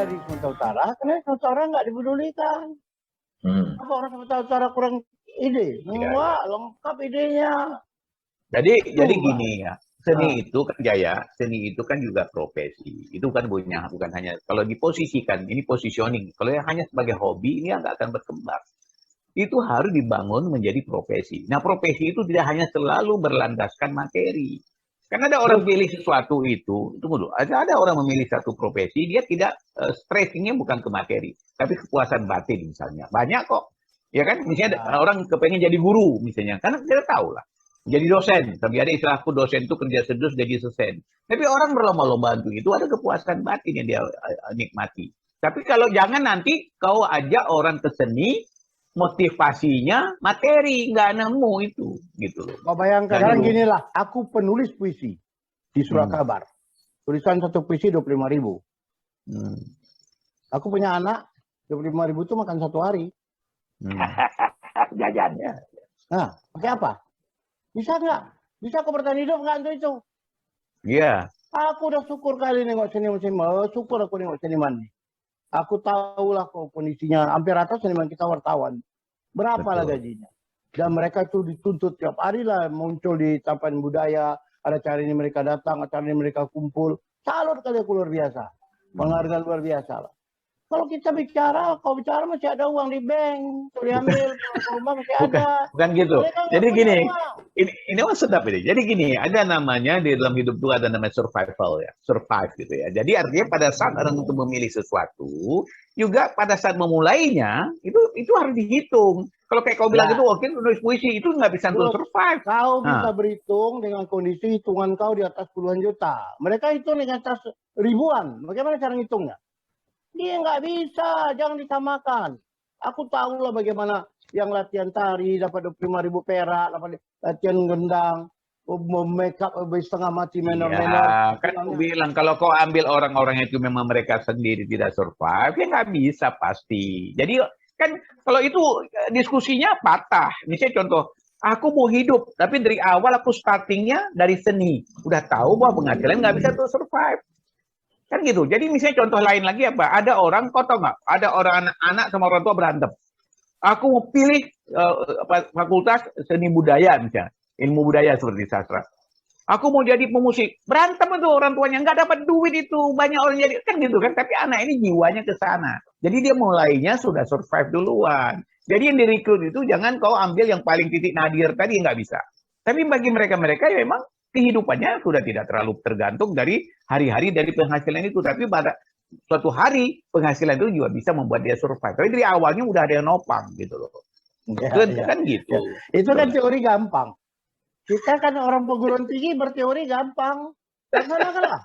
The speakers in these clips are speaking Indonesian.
di Sumatera Utara, karena Sumatera Utara nggak dipedulikan. Apa orang Sumatera Utara kurang ide? Enggak, lengkap idenya. Jadi gini ya, seni itu kan Jaya, seni itu kan juga profesi. Itu kan bukan hanya kalau diposisikan, ini positioning. Kalau yang hanya sebagai hobi ini nggak akan berkembang. Itu harus dibangun menjadi profesi. Nah, profesi itu tidak hanya selalu berlandaskan materi. Karena ada orang pilih sesuatu itu, tunggu dulu, ada orang memilih satu profesi, dia tidak stressingnya bukan ke materi, tapi kepuasan batin misalnya. Banyak kok, ya kan? Misalnya orang kepengen jadi guru misalnya, karena kita tahu lah. Jadi dosen, tapi ada istilahku dosen itu kerja sedus jadi sesen. Tapi orang berlomba-lomba untuk itu ada kepuasan batin yang dia nikmati. Tapi kalau jangan nanti kau ajak orang ke seni, motivasinya materi, nggak nemu itu, gitu loh. Kau bayangkan, sekarang gini lah, aku penulis puisi di Surat Kabar. Tulisan satu puisi 25.000. Aku punya anak, 25.000 itu makan satu hari. Jajannya. Nah, pakai apa? Bisa nggak? Bisa aku bertahan hidup nggak untuk itu? Iya. Aku udah syukur kali nengok seniman. Syukur aku nengok seniman nih. Aku tahulah kok kondisinya. Hampir rata seniman kita wartawan. Berapa lah gajinya? Dan mereka itu dituntut tiap hari lah muncul di Taman Budaya. Ada acara ini mereka datang, acara ini mereka kumpul. Salut kali aku luar biasa. Penghargaan luar biasa lah. Kalau kita bicara, kau bicara masih ada uang di bank, tuh diambil, rumah masih ada. Bukan gitu. Jadi gini, ini sedap ini. Jadi gini, ada namanya di dalam hidup itu ada namanya survival ya, survive gitu ya. Jadi artinya pada saat orang itu memilih sesuatu, juga pada saat memulainya itu harus dihitung. Kalau kayak kau bilang itu, oke, nulis puisi itu nggak bisa untuk survive. Kau bisa berhitung dengan kondisi hitungan kau di atas puluhan juta. Mereka hitung dengan atas ribuan. Bagaimana cara ngitungnya? Dia nggak bisa, jangan disamakan. Aku tahu lah bagaimana yang latihan tari dapat 25.000 perak, dapat latihan gendang, make up setengah mati menor-menor. Kan aku bilang kalau kau ambil orang-orang itu memang mereka sendiri tidak survive, ya nggak bisa pasti. Jadi kan kalau itu diskusinya patah. Misalnya contoh, aku mau hidup, tapi dari awal aku startingnya dari seni. Udah tahu bahwa penghasilan nggak bisa tuh survive. Kan gitu. Jadi misalnya contoh lain lagi apa? Ada orang, kau tahu nggak? Ada orang anak sama orang tua berantem. Aku mau pilih fakultas seni budaya misalnya. Ilmu budaya seperti sastra. Aku mau jadi pemusik. Berantem itu orang tuanya. Nggak dapat duit itu. Banyak orang jadi. Kan gitu kan. Tapi anak ini jiwanya ke sana. Jadi dia mulainya sudah survive duluan. Jadi yang direkrut itu jangan kau ambil yang paling titik nadir tadi. Nggak bisa. Tapi bagi mereka-mereka ya memang kehidupannya sudah tidak terlalu tergantung dari hari-hari dari penghasilan itu. Tapi pada suatu hari penghasilan itu juga bisa membuat dia survive. Tapi dari awalnya udah ada yang nopang gitu loh. Kan gitu. Itu kan teori gampang. Kita kan orang perguruan tinggi berteori gampang. Laksanakanlah.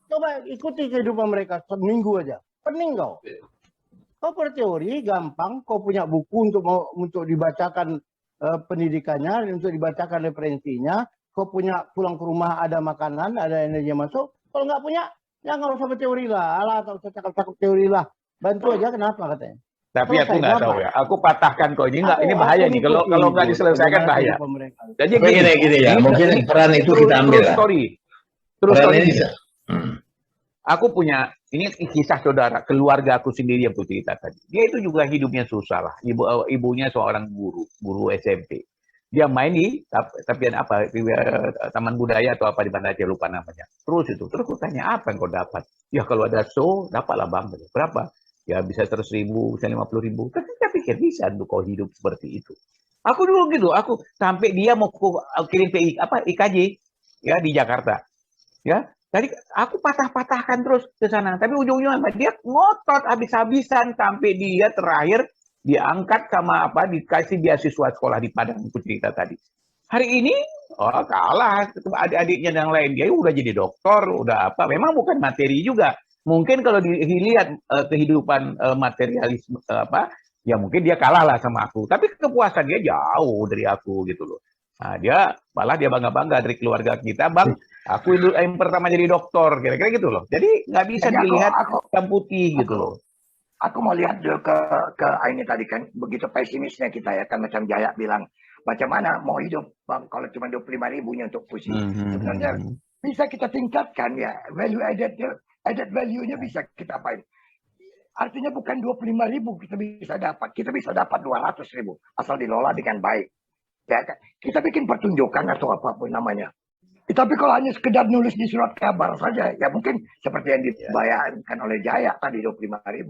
Coba ikuti kehidupan mereka seminggu aja. Pening kau. Kau berteori gampang. Kau punya buku untuk dibacakan pendidikannya, untuk dibacakan referensinya. Kau punya pulang ke rumah ada makanan, ada energi yang masuk. Kalau nggak punya, ya nggak usah berteori lah. Alah, tak usah cakap-cakap teori lah. Bantu aja, kenapa katanya? Tapi aku nggak tahu ya. Aku patahkan kok ini bahaya nih. Kalau nggak diselesaikan bahaya. Jadi gini ya. Mungkin peran itu kita ambil lah. Terus story. Aku punya ini kisah saudara keluarga aku sendiri yang aku cerita tadi. Dia itu juga hidupnya susah lah. Ibunya seorang guru SMP. Dia main di taman budaya atau apa di mana aja lupa namanya. Terus aku tanya apa yang kau dapat? Ya kalau ada show dapatlah bang. Berapa? Ya bisa 100.000, bisa 50.000. Tapi saya pikir bisa untuk kau hidup seperti itu. Aku dulu gitu, aku sampai dia mau kirim ke IKJ ya di Jakarta. Ya, tadi aku patah-patahkan terus ke sana. Tapi ujung-ujungnya dia ngotot habis-habisan sampai dia terakhir diangkat sama dikasih beasiswa sekolah di Padang aku cerita tadi. Hari ini kalah adik-adiknya yang lain, dia udah jadi dokter, udah apa. Memang bukan materi juga. Mungkin kalau dilihat kehidupan materialisme ya mungkin dia kalah lah sama aku. Tapi kepuasan dia jauh dari aku gitu loh. Nah, dia bangga-bangga dari keluarga kita, bang. Aku yang pertama jadi dokter, kira-kira gitu loh. Jadi nggak bisa dilihat hitam putih gitu loh. Aku mau lihat dulu ke ini tadi kan begitu pesimisnya kita ya kan macam Jaya bilang macam mana mau hidup bang kalau cuma 25.000-nya untuk puisi. Sebenarnya bisa kita tingkatkan ya value added value-nya bisa kita apain. Artinya bukan 25.000 kita bisa dapat 200.000 asal dilola dengan baik. Ya, kan? Kita bikin pertunjukan atau apapun namanya. Tapi kalau hanya sekedar nulis di surat kabar saja, ya mungkin seperti yang dibayangkan oleh Jaya tadi 25.000.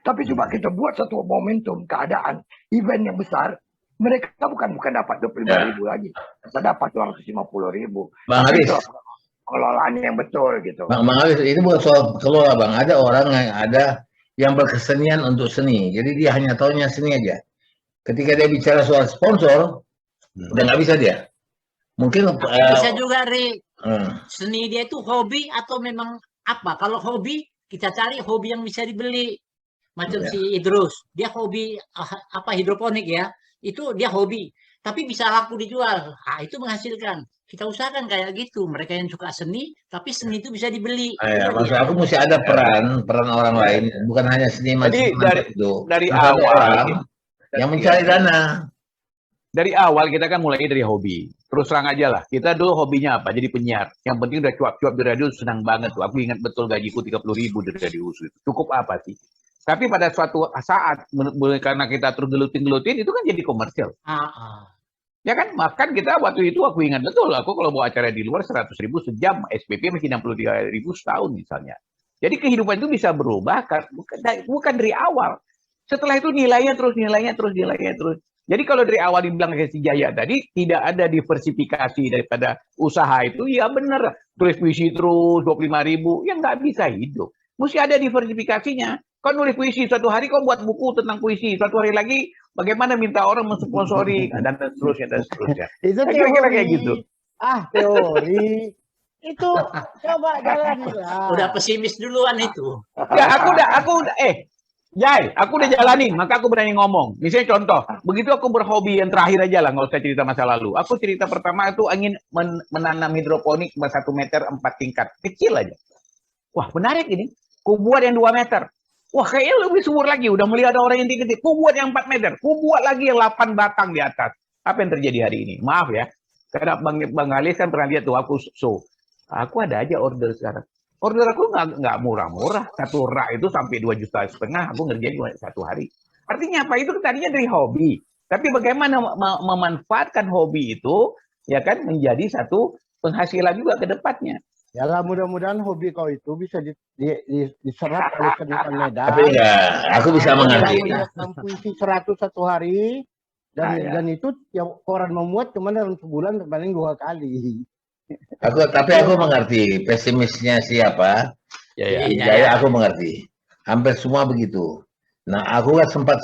Tapi coba kita buat satu momentum keadaan event yang besar, mereka bukan dapat 25.000 lagi, kita dapat 250.000. Bang Haris, pengelolaan yang betul gitu. Bang Haris, itu bukan soal kelola, Bang. Ada orang yang berkesenian untuk seni, jadi dia hanya taunya seni aja. Ketika dia bicara soal sponsor, udah nggak bisa dia. Mungkin bisa juga, Ri. Seni dia itu hobi atau memang apa? Kalau hobi, kita cari hobi yang bisa dibeli. Macam si Idrus, dia hobi hidroponik ya. Itu dia hobi, tapi bisa laku dijual. Nah, itu menghasilkan. Kita usahakan kayak gitu. Mereka yang suka seni, tapi seni itu bisa dibeli. Maksud aku mesti ada peran orang lain, bukan hanya seniman. Jadi dari awal yang mencari dana. Dari awal kita kan mulai dari hobi. Terus terang aja lah. Kita dulu hobinya apa? Jadi penyiar. Yang penting udah cuap-cuap di radio, senang banget tuh. Aku ingat betul gajiku 30.000 di radio. Cukup apa sih? Tapi pada suatu saat, karena kita terus gelutin, itu kan jadi komersial. Ya kan? Bahkan kita waktu itu aku ingat betul. Aku kalau mau acara di luar 100.000 sejam. SPP masih 63.000 setahun misalnya. Jadi kehidupan itu bisa berubah. Bukan dari awal. Setelah itu nilainya terus. Jadi kalau dari awal dibilang kayak si Jaya tadi, tidak ada diversifikasi daripada usaha itu, ya benar. Tulis puisi terus, 25.000, ya nggak bisa hidup. Mesti ada diversifikasinya. Kau nulis puisi, suatu hari kau buat buku tentang puisi, suatu hari lagi bagaimana minta orang mensponsori, dan seterusnya. Itu kira-kira kayak gitu. Teori. Itu coba jalan. Udah pesimis duluan itu. Ya, aku udah, Jai, aku udah jalanin, maka aku berani ngomong. Misalnya contoh, begitu aku berhobi yang terakhir aja lah, nggak usah cerita masa lalu. Aku cerita pertama itu ingin menanam hidroponik 1 meter 4 tingkat. Kecil aja. Wah, menarik ini. Ku buat yang 2 meter. Wah, kayaknya lebih subur lagi. Udah melihat ada orang yang tinggi. Ku buat yang 4 meter. Ku buat lagi yang 8 batang di atas. Apa yang terjadi hari ini? Maaf ya. Karena Bang Halis kan pernah lihat tuh, aku ada aja order sekarang. Order aku nggak murah-murah. 1 rak itu sampai 2,5 juta. Aku ngerjain 1 hari. Artinya apa? Itu tadinya dari hobi. Tapi bagaimana memanfaatkan hobi itu, ya kan, menjadi satu penghasilan juga ke depannya. Ya lah, mudah-mudahan hobi kau itu bisa diserap oleh seniman Medan. Tapi enggak, aku bisa mengerti. Puisi 100 satu hari, dan itu yang koran memuat cuma dalam sebulan paling 2 kali. Tapi aku mengerti pesimisnya siapa. Jaya aku mengerti. Hampir semua begitu. Nah, aku kan sempat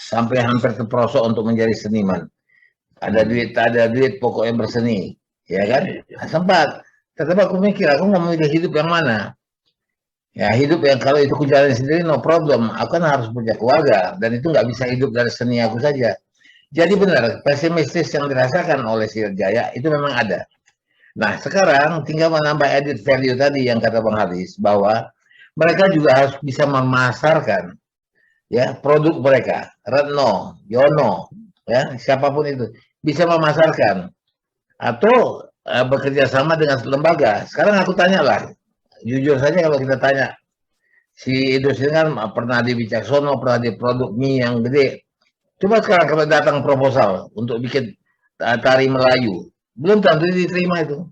sampai hampir terperosok untuk menjadi seniman. Ada duit pokoknya berseni, ya kan? Nah, sempat. Tetapi aku mikir, aku mau memilih hidup yang mana? Ya, hidup yang kalau itu aku jalanin sendiri no problem. Aku kan harus punya keluarga dan itu nggak bisa hidup dari seni aku saja. Jadi benar, pesimistis yang dirasakan oleh si Jaya itu memang ada. Nah, sekarang tinggal menambah edit value tadi yang kata Bang Haris, bahwa mereka juga harus bisa memasarkan ya produk mereka. Retno, Yono, ya siapapun itu bisa memasarkan atau bekerja sama dengan lembaga. Sekarang aku tanyalah, jujur saja kalau kita tanya, si Idrus ini kan pernah di Wicaksono, pernah di produk mie yang gede. Coba sekarang kalau datang proposal untuk bikin tari Melayu, belum tentu diterima itu.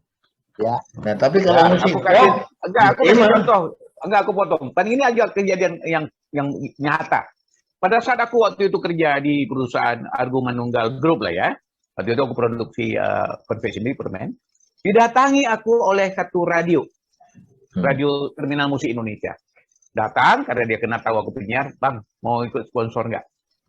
Ya. Nah, tapi kalau musik aku potong. Tadi ini aja kejadian yang nyata. Pada saat aku waktu itu kerja di perusahaan Argo Manunggal Group lah ya. Waktu itu aku produksi konveksi permen. Didatangi aku oleh satu radio Terminal Musik Indonesia. Datang karena dia kena tahu aku penyiar, Bang, mau ikut sponsor nggak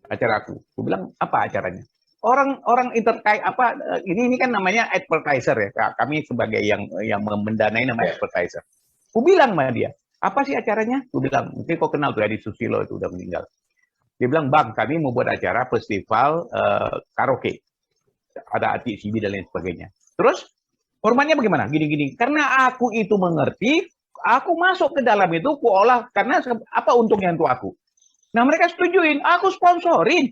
acara aku? Aku bilang, apa acaranya? Orang ini kan namanya advertiser ya. Kami sebagai yang mendanai namanya advertiser. Aku bilang sama dia, apa sih acaranya? Aku bilang, mungkin kau kenal tuh Adi Susilo itu udah meninggal. Dia bilang, Bang, kami mau buat acara festival karaoke. Ada Ati Sibi dan lain sebagainya. Terus formatnya bagaimana? Gini-gini. Karena aku itu mengerti, aku masuk ke dalam itu, aku olah karena apa untungnya untuk aku. Nah, mereka setujuin, aku sponsorin.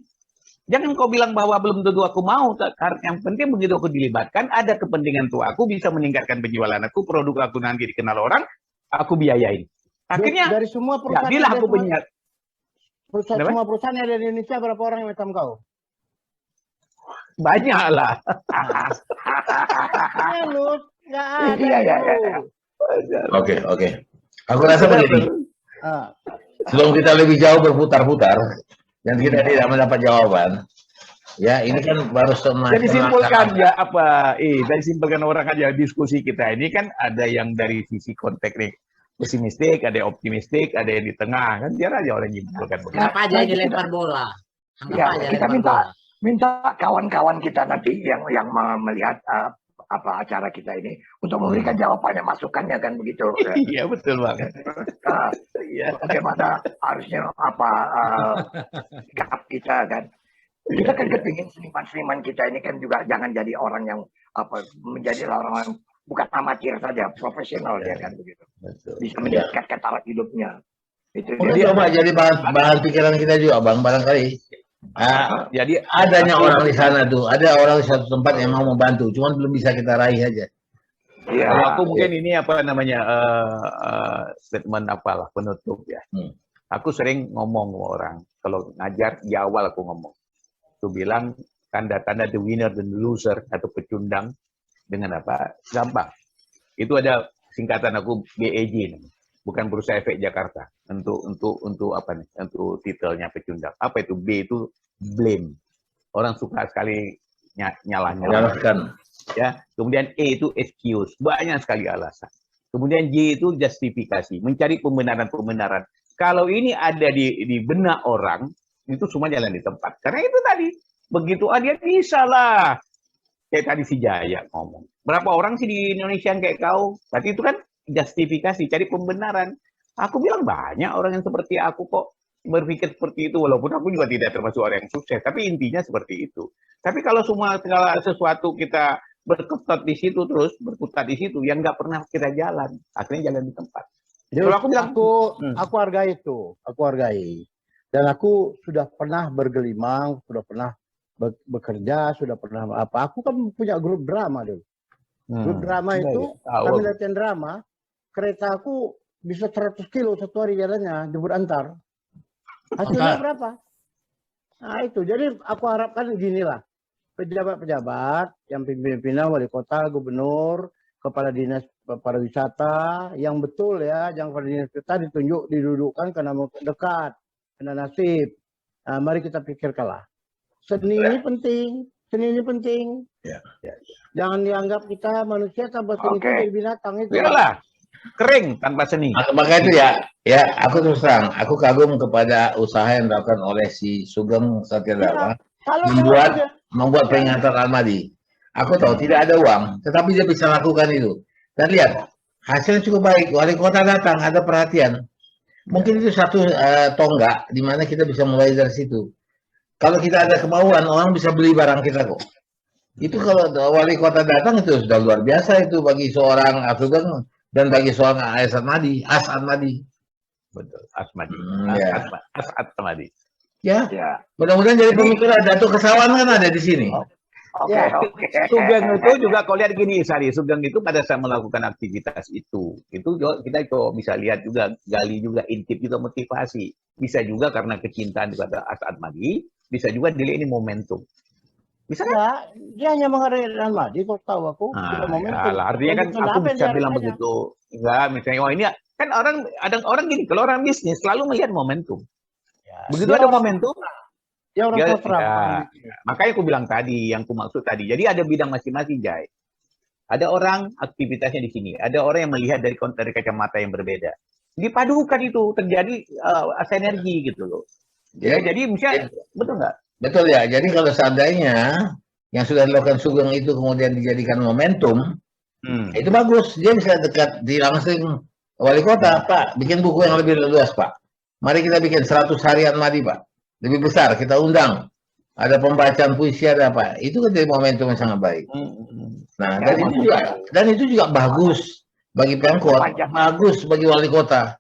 Jangan kau bilang bahwa belum tentu aku mau. Karena yang penting begitu aku dilibatkan, ada kepentingan tuh aku bisa meningkatkan penjualan aku, produk aku nanti dikenal orang, aku biayain. Akhirnya, dari semua perusahaan jadilah aku penyiar. Perusahaan, Kenapa? semua perusahaan yang ada di Indonesia berapa orang yang macam kau? Banyak lah. Ya lu, nggak ada Iya, iya, itu. iya. Oke, oke. Aku rasa begini, Ah, sebelum kita lebih jauh berputar-putar dan kita tidak mendapat jawaban, ya ini kan baru semacam. Jadi simpulkan ya apa? Dari simpulkan orang aja diskusi kita ini kan ada yang dari sisi konteks nih pesimistik, ada yang optimistik, ada yang di tengah kan biar aja orang nyimpulkan. Anggap aja ini lempar bola. Anggap Ya, aja kita lempar bola. minta kawan-kawan kita nanti yang melihat apa acara kita ini untuk memberikan jawabannya, masukannya kan begitu. Iya betul banget. Uh, Iya. Bagaimana harusnya apa sikap kita kan. Kita kan kepingin seniman-seniman kita ini kan juga jangan jadi orang yang apa menjadi orang yang bukan amatir saja, profesional ya kan begitu. Betul. Bisa meningkatkan taraf hidupnya. Itu Ini dia. coba jadi bahan pikiran kita juga, Bang, barangkali. Jadi Adanya orang di sana tuh, ada orang di satu tempat yang mau membantu, cuman belum bisa kita raih aja. Iya. kalau aku mungkin ini apa namanya statement apalah penutup ya. Aku sering ngomong sama orang kalau ngajar di awal aku ngomong. Aku bilang tanda-tanda the winner dan the loser atau pecundang dengan apa? Gampang. Itu ada singkatan aku BEJ namanya. Bukan Bursa Efek Jakarta. Untuk apa nih? Untuk titelnya pecundang. Apa itu? B itu blame. Orang suka sekali nyalahkan. Ya. Kemudian E itu excuse. Banyak sekali alasan. Kemudian J itu justifikasi. Mencari pembenaran-pembenaran. Kalau ini ada di benak orang, itu semua jalan di tempat. Karena itu tadi. Begitu dia bisa lah. Kayak tadi si Jaya ngomong. Berapa orang sih di Indonesia yang kayak kau? Berarti itu kan justifikasi, cari pembenaran. Aku bilang banyak orang yang seperti aku kok berpikir seperti itu. Walaupun aku juga tidak termasuk orang yang sukses. Tapi intinya seperti itu. Tapi kalau segala sesuatu kita berkutat di situ terus, berkutat di situ, yang nggak pernah kita jalan. Akhirnya jalan di tempat. Jadi Kalau aku bilang, aku hargai itu, aku hargai. Dan aku sudah pernah bergelimang, sudah pernah bekerja, sudah pernah apa. Aku kan punya grup drama dulu. Grup drama itu, kami latihan drama, kereta aku bisa 100 kilo satu hari jalannya, jemput antar. Hasilnya berapa? Nah itu, jadi aku harapkan ginilah. Pejabat-pejabat, yang pimpinan, wali kota, gubernur, kepala dinas pariwisata, yang betul ya, yang kepala dinas kita didudukkan karena dekat, karena nasib. Nah, mari kita pikirkanlah. Seni ini penting. Seni ini penting. Ya. Jangan dianggap kita manusia tanpa seni itu jadi binatang itu. Iyalah, kering tanpa seni. Maka itu ya aku terus terang, aku kagum kepada usaha yang dilakukan oleh si Sugeng Satyadharma membuat peringatan Almadi. Aku tahu tidak ada uang, tetapi dia bisa lakukan itu. Dan lihat, hasilnya cukup baik. Wali kota datang, ada perhatian. Mungkin itu satu tonggak di mana kita bisa mulai dari situ. Kalau kita ada kemauan, orang bisa beli barang kita kok. Itu kalau wali kota datang itu sudah luar biasa itu bagi seorang Sugeng dan bagi seorang Asmadi. Betul, Asmadi. Asmadi. Ya. Mudah-mudahan jadi pemikiran Datuk Kesawan kan ada di sini. Oke. Sugeng itu juga kalau lihat gini, Sari, Sugeng itu pada saat melakukan aktivitas itu juga kita bisa lihat juga, gali juga, intip juga motivasi. Bisa juga karena kecintaan kepada Asmadi, bisa juga dilihat ini momentum. Bisa kan? Ya, dia hanya menghargai Almadi, kok tahu aku. Artinya kan aku bisa bilang begitu. Enggak, misalnya, ini kan ada orang gini, kalau orang bisnis selalu melihat momentum. Begitu ada momentum, dia orang sosra. Makanya aku bilang tadi, yang aku maksud tadi. Jadi ada bidang masing-masing, Jai. Ada orang aktivitasnya di sini, ada orang yang melihat dari kacamata yang berbeda. Dipadukan itu terjadi sinergi gitu loh. Ya, jadi misalnya betul nggak? Betul ya. Jadi kalau seandainya yang sudah dilakukan Sugeng itu kemudian dijadikan momentum, itu bagus. Dia bisa dekat di langsung wali kota, Pak. Bikin buku yang lebih luas, Pak. Mari kita bikin 100 harian Madi, Pak. Lebih besar, kita undang. Ada pembacaan puisi, ada apa. Itu kan jadi momentum yang sangat baik. Nah, dan itu juga bagus bagi Pemkot, bagus bagi wali kota.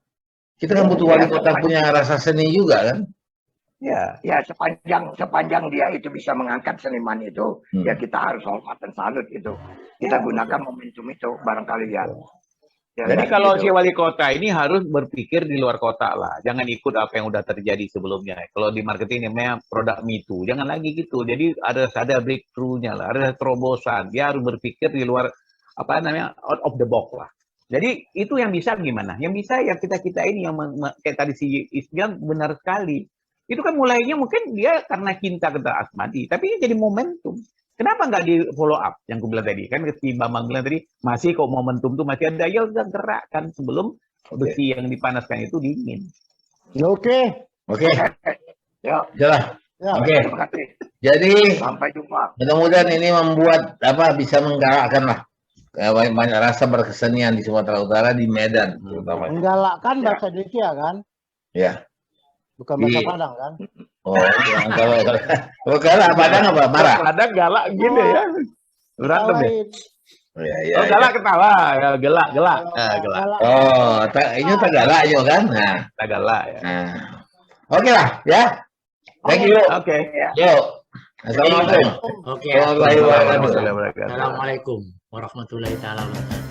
Kita kan butuh wali kota punya rasa seni juga kan. Ya, sepanjang dia itu bisa mengangkat seniman itu, ya kita harus hormat dan salut itu. Kita gunakan momentum itu barangkali ya. Jadi kalau si wali kota ini harus berpikir di luar kota lah. Jangan ikut apa yang udah terjadi sebelumnya. Kalau di marketing namanya produk Me Too. Jangan lagi gitu. Jadi ada breakthrough-nya lah, ada terobosan. Dia harus berpikir di luar apa namanya out of the box lah. Jadi itu yang bisa gimana? Yang bisa ya kita ini yang kayak tadi si Isbian benar sekali. Itu kan mulainya mungkin dia karena cinta kepada Asmadi, tapi ini jadi momentum. Kenapa nggak di follow up yang gue bilang tadi? Kan si Bambang bilang tadi, masih kok momentum tuh masih ada, ya udah gerakkan sebelum besi yang dipanaskan itu dingin. Oke. Ya. Ya. Oke. Terima kasih. Jadi Sampai jumpa. mudah-mudahan ini membuat bisa menggalakkan lah banyak rasa berkesenian di Sumatera Utara, di Medan terutama. Menggalakkan bahasa Indonesia kan? Ya. Bukan bahasa Padang kan? Oh, kalau galak Padang apa? Marah. Padang galak gitu ya. Berantem ya. Ya, Oh, galak ketawa, ya, gelak. Galak. Oh, ini tak galak juga kan? Nah, Kita galak ya. nah. Oke lah, ya. Thank you. Oke. Yo. Assalamualaikum. Oke. Warahmatullahi wabarakatuh. Warahmatullahi wabarakatuh. Assalamualaikum warahmatullahi wabarakatuh.